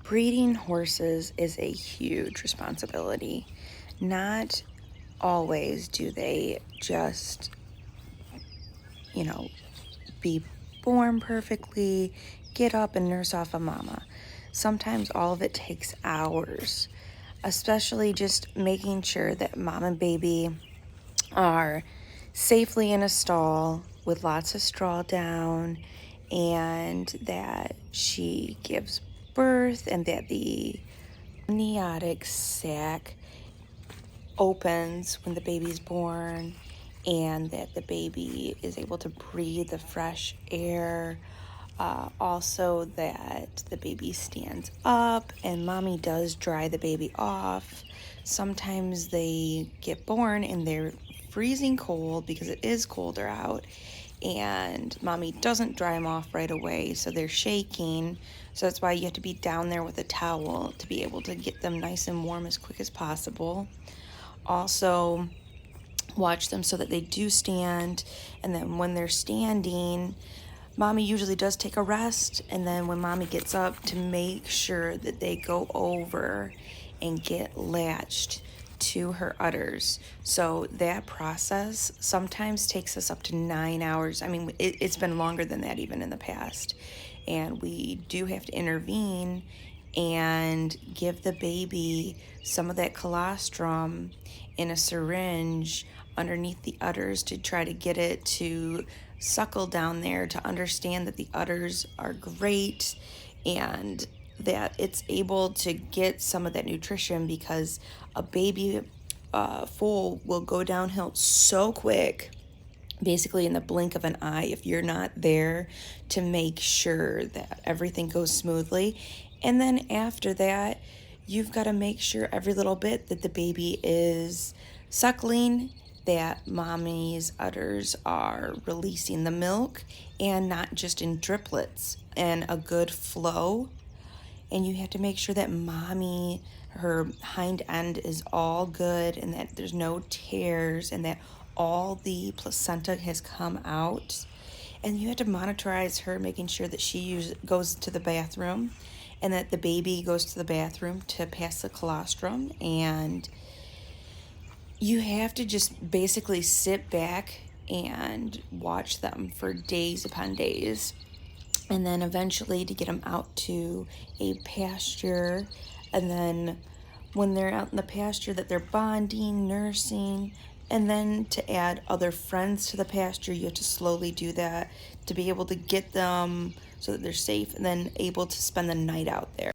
Breeding horses is a huge responsibility. Not always do they just, you know, be born perfectly, get up and nurse off a mama. Sometimes all of it takes hours, especially just making sure that mom and baby are safely in a stall with lots of straw down, and that she gives birth, and that the amniotic sac opens when the baby's born, and that the baby is able to breathe the fresh air. Also, that the baby stands up and mommy does dry the baby off. Sometimes they get born and they're freezing cold because it is colder out, and mommy doesn't dry them off right away, so they're shaking. So that's why you have to be down there with a towel to be able to get them nice and warm as quick as possible. Also, watch them so that they do stand, and then when they're standing, mommy usually does take a rest, and then when mommy gets up, to make sure that they go over and get latched to her udders. So that process sometimes takes us up to 9 hours. I mean, it's been longer than that even in the past. And we do have to intervene and give the baby some of that colostrum in a syringe underneath the udders to try to get it to suckle down there, to understand that the udders are great and that it's able to get some of that nutrition, because a baby foal will go downhill so quick, basically in the blink of an eye, if you're not there to make sure that everything goes smoothly. And then after that, you've got to make sure every little bit that the baby is suckling, that mommy's udders are releasing the milk and not just in driplets, and a good flow. And you have to make sure that mommy, her hind end is all good, and that there's no tears, and that all the placenta has come out. And you have to monitorize her, making sure that she goes to the bathroom, and that the baby goes to the bathroom to pass the colostrum. And you have to just basically sit back and watch them for days upon days, and then eventually to get them out to a pasture. And then when they're out in the pasture, that they're bonding, nursing, and then to add other friends to the pasture, you have to slowly do that to be able to get them so that they're safe and then able to spend the night out there.